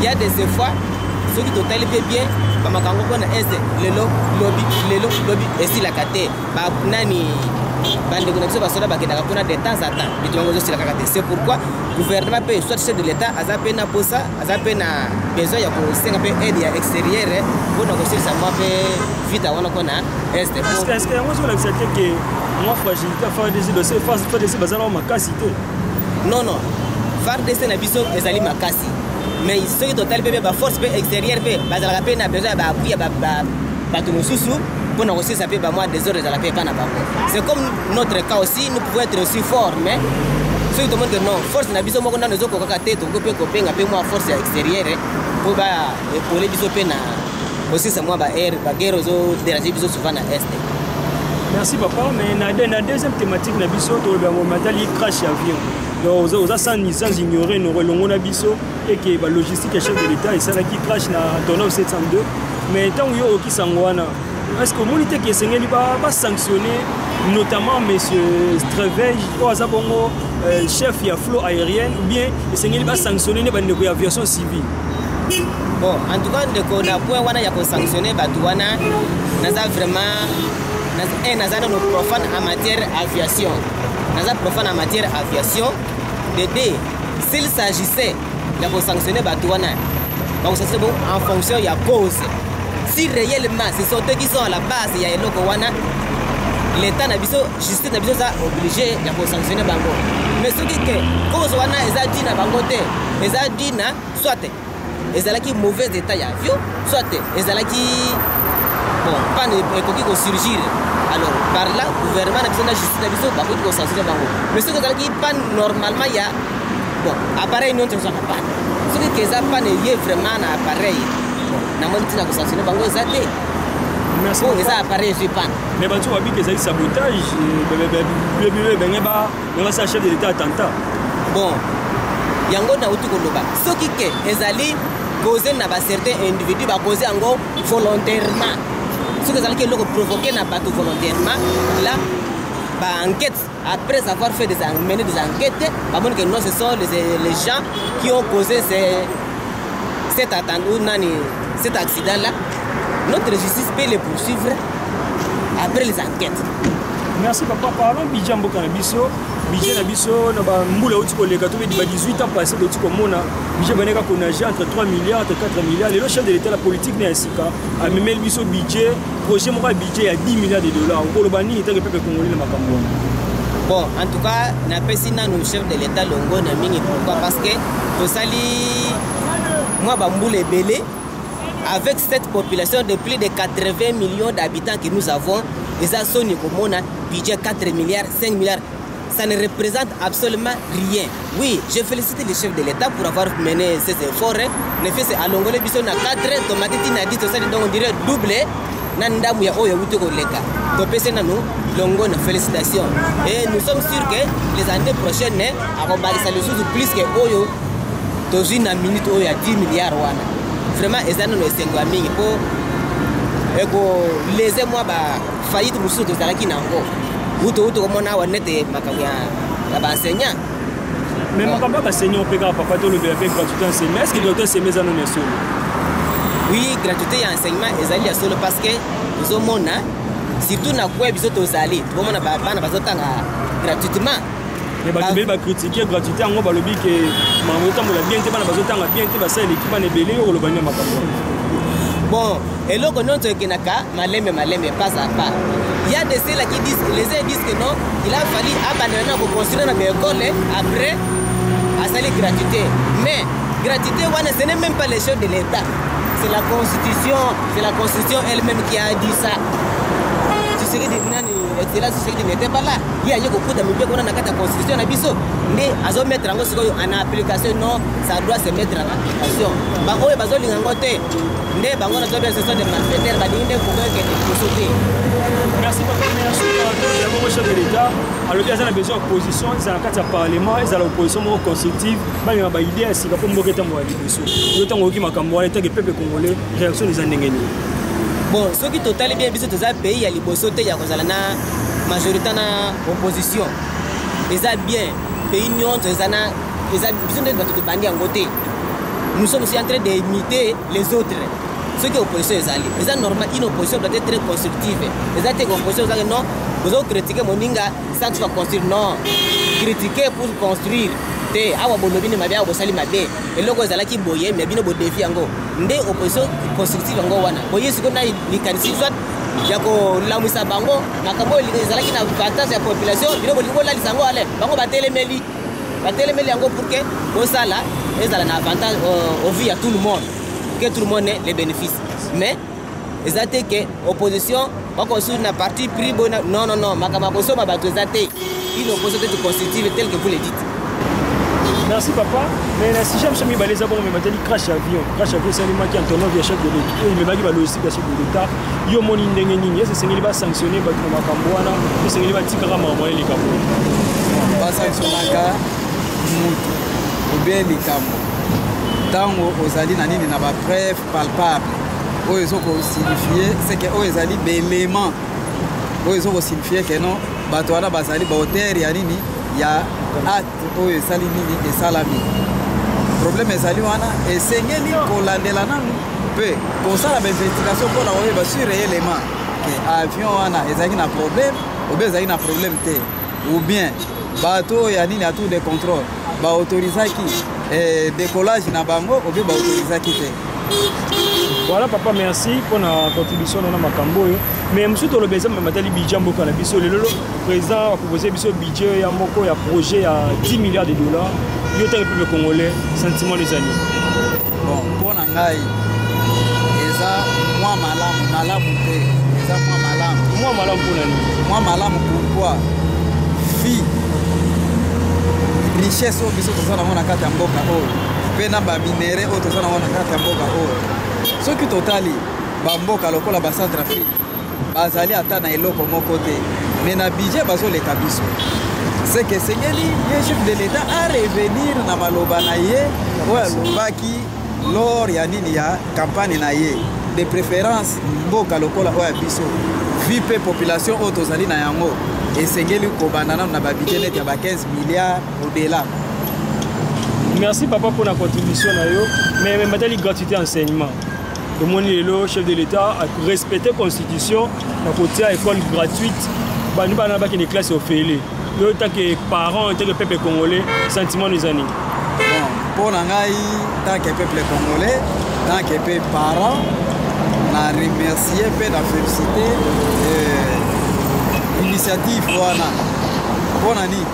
il y a des fois ceux qui total bien kama kango na est lelo lobby et si la kate ba nani bande ko na biso basoda bakendaka kuna de temps à temps bitongo zo si la kate c'est pourquoi gouvernement peut soit chef de l'état azape na posa azape na besoin ya ko senga pe aide ya extérieure pour na ko sisa moi pe vita wana kona est est-ce que yango zo la bisate que moi fragilité faire des dossiers faire des bazala makasi te non faire des na biso ezali makasi mais ce qui total bébé ba force extérieure pe bazala pe na besoin ba appui ba bato mosusu pour nous aussi ça peut ba moi des heures à la paix pas na bango c'est comme notre cas aussi nous pouvons être aussi forts mais ceux qui demandent non force na biso moko na nous ko kaka tete ko pe ko penga pe moi force extérieure pour ba pour les biso pe na aussi ça moi ba air ba guerre zo déranger biso souvent na est. Merci papa mais na deuxième thématique na biso to ba matali crash avion donc sans ignorer nos relongo na biso et que la logistique et chef de l'état et ça qui crash na Antonov 702 mais tant yo qui sangwana est-ce que monité qui sengeli ba sanctionner notamment monsieur Strevej ou azabongo chef ya flot aérienne ou bien sengeli ba sanctionner ne ba aviation civile. Bon en tout cas de ko na point wana ya ko sanctionner ba wana naza vraiment naza no profane en matière aviation. Naza profane en matière aviation. S'il s'agissait ya kosanctionner bato wana bakosanctionner bon en fonction ya cause. Si réellement ce sont eux qui sont à la base ya eloko wana, l'état na biso justice na biso za obligé ya kosanctionner bango. Mais ce qui est cause wana eza dit na bango te, eza dit na soit ezalaki mauvais état ya avion, soit ezalaki bon panne ekoki ko surgir. Alors par là gouvernement na biso na justice na biso bakoki ko sanctionner bango. Mais ce que ezalaki panne normalement ya bon appareil non te soit panne. Ce qui eza panne lié vraiment na appareil. Bon na moni tina ko sanctionner bango eza te. Merci. Bon, ça appareil je panne. Mais tu vois bien que c'est sabotage, ça chef de l'État attentat. Bon, yango na utu koloba. Ce qui est ezali causé na ba certains individus ba causé ango volontairement. Ce que ezali que loko provoquer na bato volontairement là ba enquête après avoir fait mené des enquêtes, ba montre que non ce sont les gens qui ont causé cet accident là. Notre justice peut les poursuivre après les enquêtes. Merci papa. Parlons budget mboka na biso. Budget na biso na ba mbula uti koleka to ba 18 ans passé uti komona. Budget baneka konager entre 3 milliards et 4 milliards. Le chef de l'État la politique na sika a memé biso budget projet moko budget à 10 milliards de dollars. Kolobani était le peuple congolais na makambo. Bon, en tout cas, na pesi na no chef de l'État longo na mingi pourquoi parce que to sali moi ba mbula belé. Avec cette population de plus de 80 millions d'habitants que nous avons, les assos Nikomona, budget 4 milliards, 5 milliards, ça ne représente absolument rien. Oui, je félicite le chef de l'État pour avoir mené ces efforts. En effet, c'est à Longole, Bisson a 4 tomates, on dirait doublé. Nandamu ya oyo wuto koleka. Topese nanu longo na félicitations. Et nous sommes sûrs que les années prochaines, akobalisa le sous plus que oyo, tozi na minute oyo ya 10 milliards wana. Vraiment ezana no esengo mingi po eko leze moi ba faillite musu to zalaki nango uto komona wanete makambo ya ba enseignant. Mais makambo ba enseignant peka papa to le avec gratuité enseignement, est-ce que docteur semeza no solo? Oui, gratuité ya enseignement ezali ya solo parce que ozomona surtout na kwa biso to zali to mona ba bana bazotanga gratuitement. Mais tu vas critiquer gratuité en gros lobby que mamoto mo la bien te bana bazotanga bien te ba ça l'équipe na belé o lo banya makambo. Bon, et là qu'on entend kenaka malembe pas à pas. Il y a des ceux là qui disent les uns disent que non, il a fallu abandonner pour construire une école après à salir gratuité. Mais gratuité ce n'est même pas les choses de l'État. C'est la constitution elle-même qui a dit ça. C'est que excellence c'est que n'était pas là. Il y a beaucoup de milliers qu'on a dans la constitution na biso. Mais azo mettre en application non, ça doit se mettre en application. Ba oyo bazolinga ngote. Nde bango na zobe ce sont des malfaiteurs ba dinde ko que pour sauter. Merci beaucoup merci au chef de l'État. Alors il y a besoin d'opposition, ils ont un parlement, ils ont l'opposition constructive, ba y a ba idée si comme mboketa mo ali biso. Le temps oki makambo eta que peuple congolais réaction des ndengeni. Bon, ce qui total bien biso toza pays ya liboso te ya kozala na majorité na opposition. Eza bien pays nyonso eza biso nde bato bandi yango te. Nous sommes aussi en train d'imiter les autres. Ce qui est opposition ezali. Eza normal, une opposition doit être très constructive. Eza te opposition eza non, vous critiquer moninga sans que tu vas construire non. Critiquer pour construire. Te awa bolobi ne mabia bosali mabe eloko ezalaki boye mais bino bo défi yango nde opposition constructive yango wana boye siko na likanisi soit yako lamisa bango makambo ezalaki na avantage ya population bino bolingo la lisango ale bango batelemeli yango pour que bosala ezala na avantage au vu à tout le monde que tout le monde ait les bénéfices mais ezate que opposition bako sur na parti pris non makambo bosoma bato ezate une opposition constructive telle que vous le dites. Merci papa. Mais si j'aime mis les abonnés, mais maintenant crash avion, c'est un qui Antonov via chef de l'État. Il me va dire logistique chef de l'État. Yo mon indengeni, c'est ce qu'il va sanctionner ba ko makamboana, c'est ce qu'il va tikara mamoye les kambo. Ba sanctionnaka mutu ou bien les kambo. Tango ozali na nini na ba preuve palpable. Oyo ezoko signifier c'est que oyo ezali belément. Oyo ezoko signifier que non bato wana bazali ba hauteur ya nini ya acte oyo esali nini esalami problème ezali wana esengeli kolandela nanu mpe kosala bainvestigation mpona koyeba sur réellement ke avion wana ezalaki na problème ou bien ezalaki na problème te ou bien bato oyo ya nini ya tour de contrôle baautorisaki décollage na bango obe baautorisaki te. Voilà papa, merci pour la contribution dans Makambo. Mais monsieur Tolo Beza m'a matali budget mboka na biso le président a proposé biso budget ya moko ya projet à 10 milliards de dollars. Yo tant peuple congolais sentiment les amis. Bon, pour ngai eza moi malamu te. Eza moi malamu. Moi malamu pour nani? Moi malamu pourquoi? Vie richesse au biso tozana mona kati ya mboka oyo. Pe na ba minere oyo tozana mona kati ya mboka oyo. Soki totali bamboka lokola ba Centrafrique bazali ata na eloko moko te mais na budget bazoleka biso. C'est que sengeli ye chef de l'État a revenir na maloba na ye oyo alobaki lors ya nini ya campagne na ye de préférence mboka lokola oyo biso vi pe population oyo tozali na yango esengeli kobandana na ba budget net ya ba 15 milliards au-delà. Merci papa pour la contribution na yo mais matali gratuité enseignement. Le monde chef de l'État a respecté la Constitution, la côté à école gratuite, nous avons des classes offertes. Nous, en tant que parents, en tant que peuple congolais, sentiment des années. Bon, pour nous, en tant que peuple congolais, en tant que parents, on a remercié, on a félicité l'initiative. Pour nous,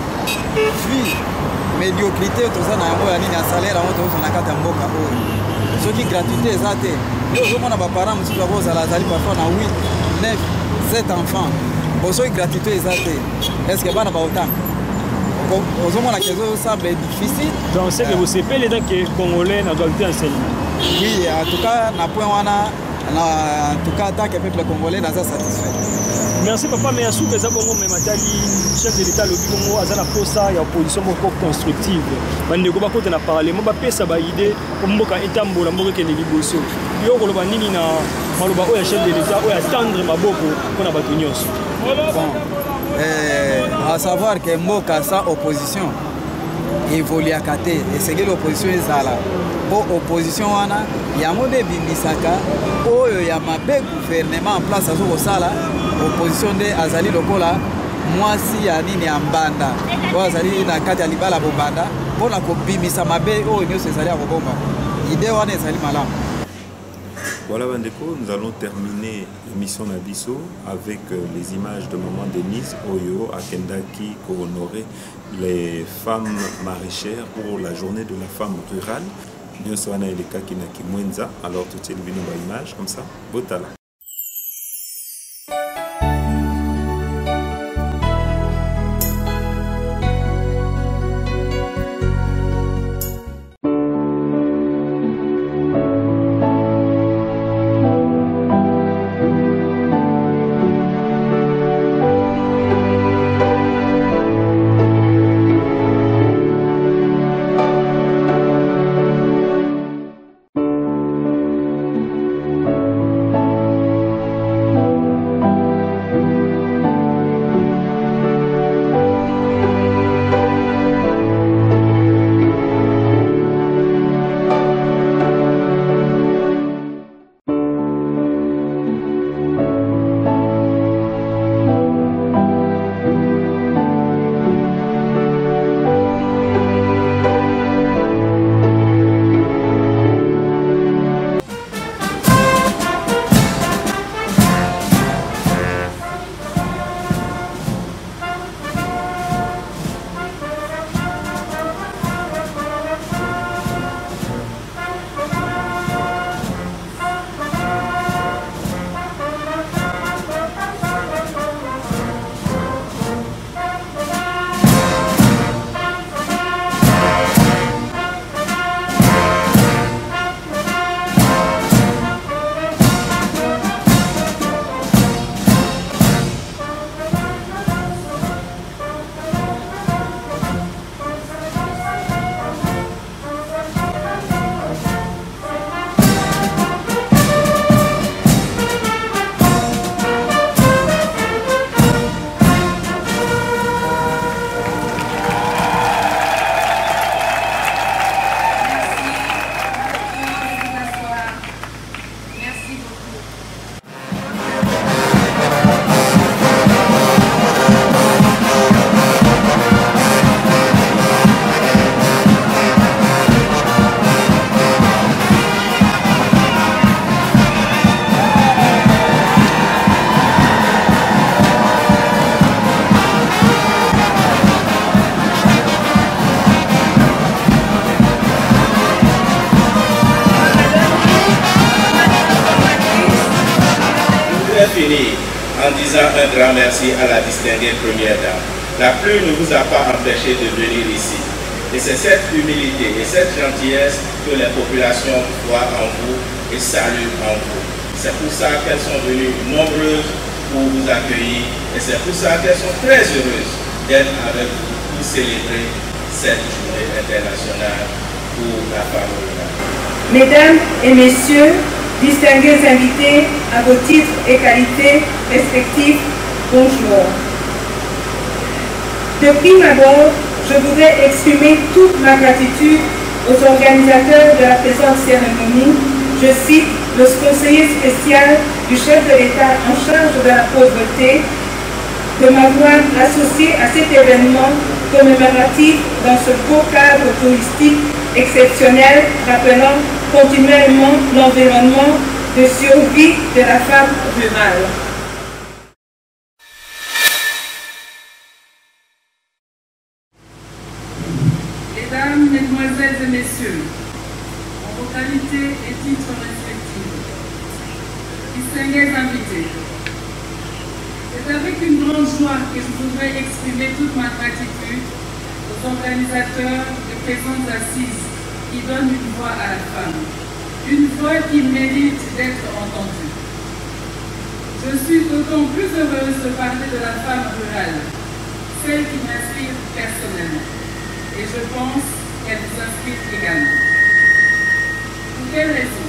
vie, médiocrité, tout ça, on a un salaire, on a un mboka. Ce qui est gratuité, c'est que nous avons des parents qui ont parfois 8, 9, 7 enfants. Ce qui est gratuité, c'est est-ce que vous avez autant? Ça semble difficile. Donc, c'est que vous savez les gens qui sont congolais dans la gratuité enseignement. Oui, en tout cas, en tout cas, tant que le peuple congolais est satisfait. Merci papa, mais merci que Zabongo Mematali, chef de l'État, le Congo, a la posa et opposition constructive. Bande ko bakota na parlement ba pesa ba idée ko mboka etambola mboka ke liboso. Yo ko loba nini na maloba o ya chef de l'État o ya tendre maboko pona bato nyonso. Bon, à savoir que mboka sans opposition évolue à côté et c'est que l'opposition est là. Pour opposition wana yango de bimisaka oyo ya mabe gouvernement en place azo kosala opposition de azali lokola mwasi ya nini ya mbanda oyo azali na kati ya libala bombanda mpona kobimisa mabe oyo nyonso ezali ya kobomba ide wana ezali malamu. Voilà Bandeko, nous allons terminer l'émission Nabiso avec les images de maman Denise Oyo à Kendaki pour honorer les femmes maraîchères pour la journée de la femme rurale. Nous sommes à Eleka Kinaki Mwenza, alors tout est une image comme ça. Botala. voudrais finir en disant un grand merci à la distinguée première dame. La pluie ne vous a pas empêché de venir ici. Et c'est cette humilité et cette gentillesse que les populations voient en vous et saluent en vous. C'est pour ça qu'elles sont venues nombreuses pour vous accueillir et c'est pour ça qu'elles sont très heureuses d'être avec vous pour célébrer cette journée internationale pour la femme rurale. Mesdames et messieurs, distingués invités à vos titres et qualités respectifs, bonjour. De prime abord, je voudrais exprimer toute ma gratitude aux organisateurs de la présente cérémonie. Je cite le conseiller spécial du chef de l'État en charge de la pauvreté de m'avoir associé à cet événement commémoratif dans ce beau cadre touristique exceptionnel, rappelant continuellement l'environnement de survie de la femme rurale. Mesdames, Mesdemoiselles et Messieurs, en vos qualités et titres respectifs, distingués invités, c'est avec une grande joie que je voudrais exprimer toute ma gratitude aux organisateurs des présentes assises qui donnent une voix à la femme, une voix qui mérite d'être entendue. Je suis d'autant plus heureuse de parler de la femme rurale, celle qui m'inspire personnellement. Et je pense qu'elle vous inspire également. Pour quelle raison?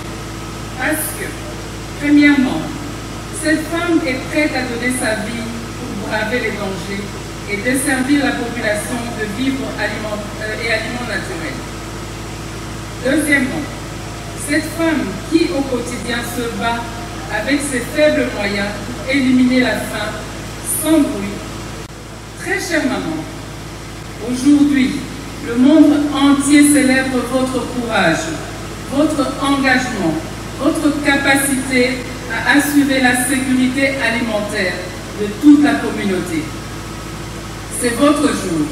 Parce que, premièrement, cette femme est prête à donner sa vie pour braver les dangers et desservir la population de vivres et aliments naturels. Deuxièmement, cette femme qui au quotidien se bat avec ses faibles moyens pour éliminer la faim sans bruit. Très chère maman, aujourd'hui, le monde entier célèbre votre courage, votre engagement, votre capacité à assurer la sécurité alimentaire de toute la communauté. C'est votre jour.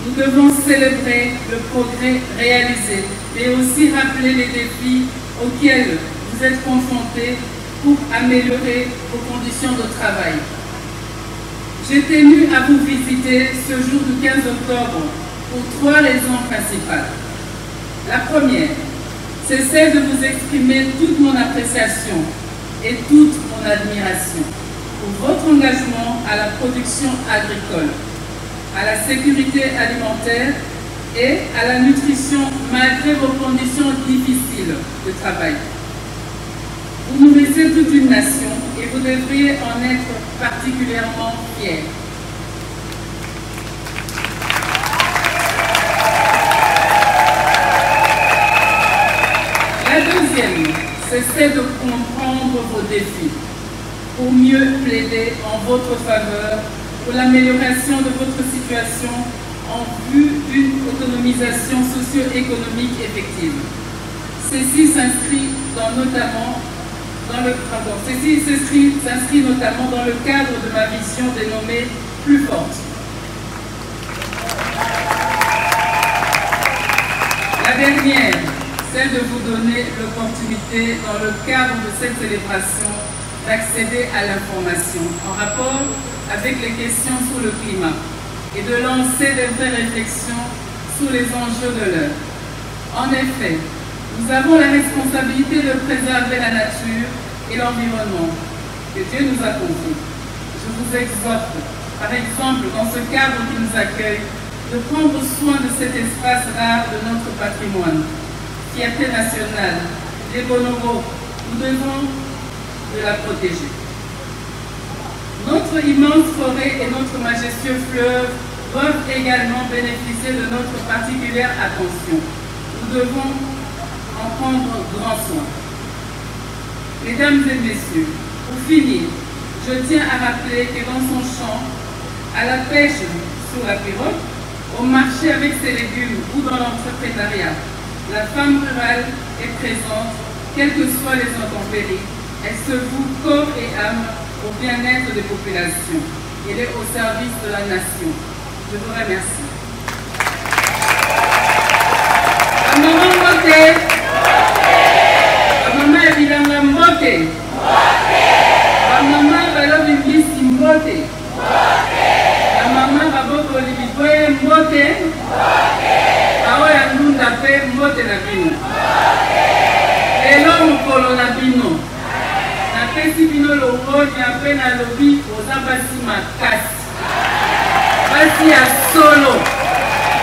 Nous devons célébrer le progrès réalisé, mais aussi rappeler les défis auxquels vous êtes confrontés pour améliorer vos conditions de travail. J'ai tenu à vous visiter ce jour du 15 octobre pour 3 raisons principales. La première, c'est celle de vous exprimer toute mon appréciation et toute mon admiration pour votre engagement à la production agricole, à la sécurité alimentaire et à la nutrition malgré vos conditions difficiles de travail. Vous nourrissez toute une nation et vous devriez en être particulièrement fiers. La deuxième, c'est celle de comprendre vos défis pour mieux plaider en votre faveur pour l'amélioration de votre situation en vue d'une autonomisation socio-économique effective. Ceci s'inscrit notamment dans le cadre de ma vision dénommée « Plus forte ». La dernière, celle de vous donner l'opportunité, dans le cadre de cette célébration, d'accéder à l'information en rapport avec les questions sur le climat et de lancer des vraies réflexions sur les enjeux de l'heure. En effet, nous avons la responsabilité de préserver la nature et l'environnement que Dieu nous a confiés. Je vous exhorte, par exemple, dans ce cadre qui nous accueille, de prendre soin de cet espace rare de notre patrimoine. Fierté nationale, les bonobos, nous devons de la protéger. Notre immense forêt et notre majestueux fleuve doivent également bénéficier de notre particulière attention. Nous devons en prendre grand soin. Mesdames et messieurs, pour finir, je tiens à rappeler que dans son champ, à la pêche sur la pirogue, au marché avec ses légumes ou dans l'entrepreneuriat, la femme rurale est présente, quelles que soient les intempéries. Elle se voue corps et âme au bien-être des populations. Elle est au service de la nation. Je vous remercie. Maman Mbote. Maman Ebilanga Mbote. na bino napesi bino longoni ape na lobi oza basi makasi basi ya solo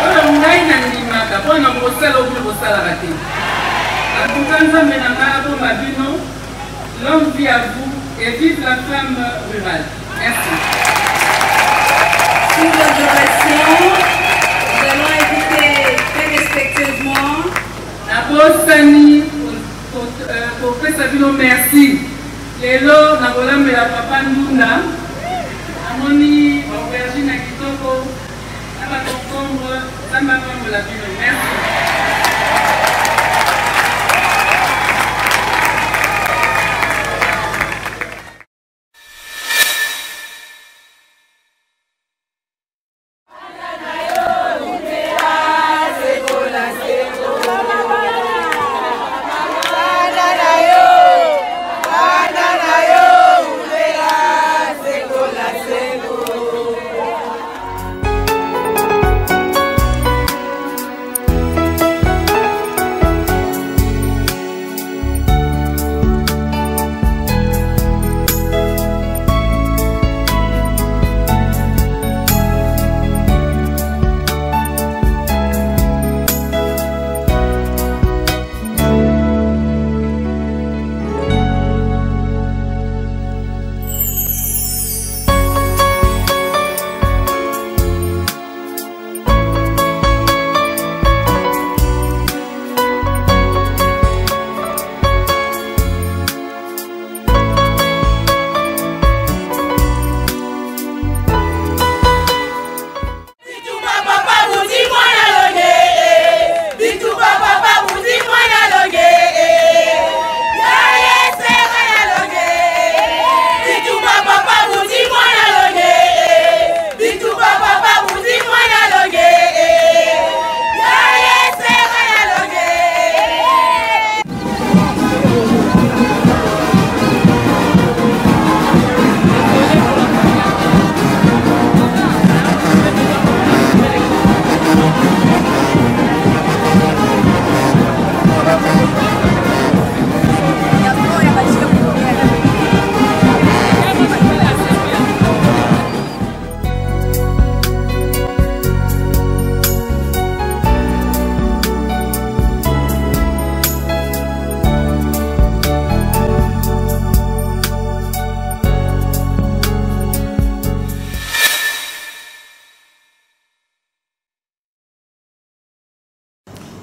oyo ngai nandimaka mpona kosala obili kosalaka te atuka nzambe na ngai abomba bino. Longue vie à vous et vive la femme rurale. Merci. Sous l'adoration, nous allons inviter très respectueusement Nabosani pour Pesabino, merci. Lelo, Nabolame la Papa Ndunda, Amoni, Aubergine Kitoko, Naba Concombre, Samba la Bino. Merci.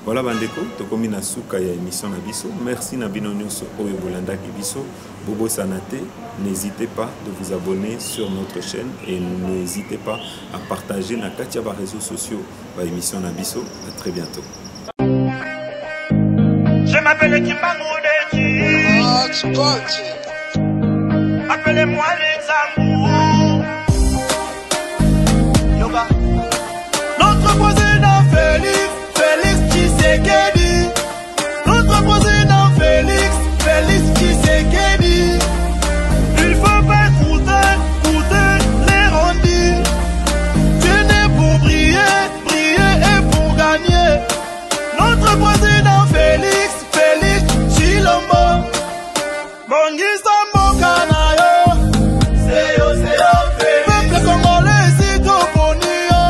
Voilà bandeko, tokomi na suka ya émission na biso. Merci na bino nyonso oyo bolandaki biso. Bobo Sanate, n'hésitez pas de vous abonner sur notre chaîne et n'hésitez pas à partager na katia ba réseaux sociaux ba émission na biso. À très bientôt. Je m'appelle Kimbango Deji. Appelez-moi les amours. Yoga. Notre président Félix Tshisekedi. Notre président Félix Tshisekedi. Il faut pas coûter les rondines. Tu n'es pour briller et pour gagner. Notre président Félix Chilombo. Bongisa Mboka na yo. Seyo Félix. Peuple congolais si toponi yo.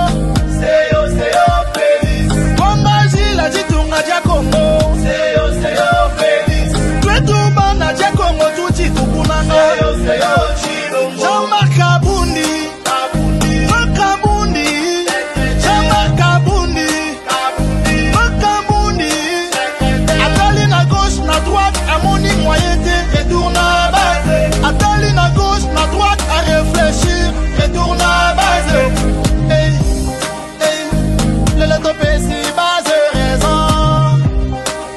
Seyo Félix. Bombaji la jitunga dia Congo. Seyo Félix. Twetumba na dia Congo tuti tukunanga. Seyo Chilombo. Jamba Kabundi. Jamba Kabundi. Atali na gauche, na droite, à mon moyen de retourne à base. Atali na gauche, na droite, à réfléchir, retourne à base. Hey, hey, le topé si base raison.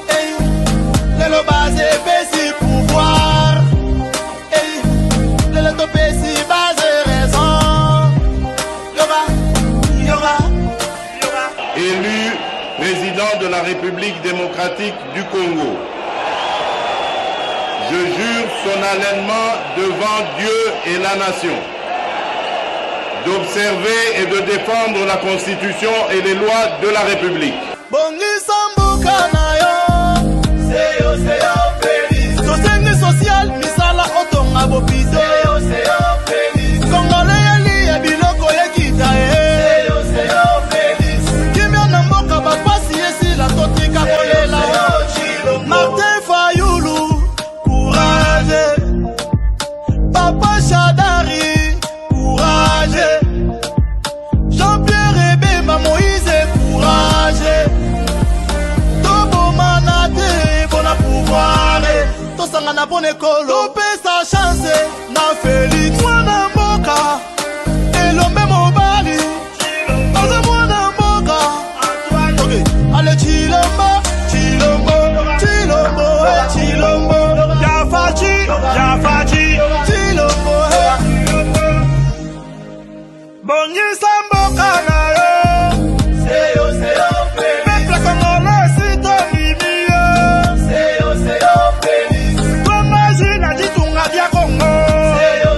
Hey, le base si pouvoir. Hey, le topé si base raison. Yoga. Élu président de la République démocratique du Congo. Je jure solennellement devant Dieu et la nation d'observer et de défendre la Constitution et les lois de la République. Bongisa Mboka na yo. Seyo Félix. tosanga na pone kolo topesa chance na Félix mwana mboka elombe mobali oza mwana mboka okay. Ale Chilombo Chilombo Chilombo Chilombo Yafachi Chilombo Bongisa mboka na yo seyo peuple congolais sito mimi yo seyo Félix Twamaji na ditunga dia Congo seyo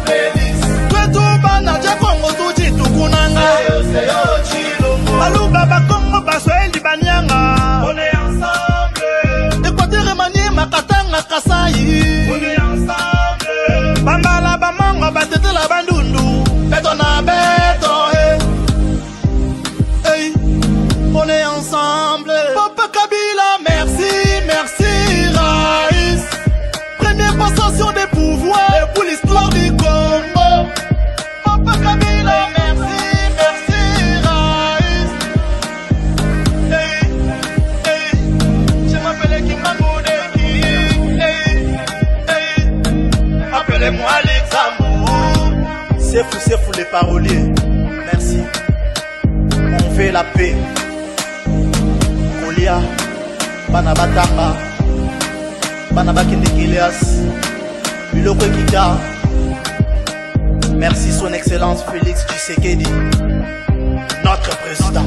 Félix Twetuba na dia Congo tujitukunanga seyo Chilombo Baluba ba Congo basweli banyanga on est ensemble Équateur Maniema Katanga Kasai on est ensemble Bambala Bamango Batete la Bandundu Beto na beto hey. On est ensemble Papa Kabila merci Raïs Première passation des pouvoirs pour l'histoire du Congo Papa Kabila merci Raïs hey. Je m'appelle Kimbangoudeki Appelez-moi Alexandre C'est fou les paroliers, merci. On fait la paix. Kolia, Banabatamba, Banabakindekilias, Biloko Kita. Merci son excellence Félix Tshisekedi, notre président.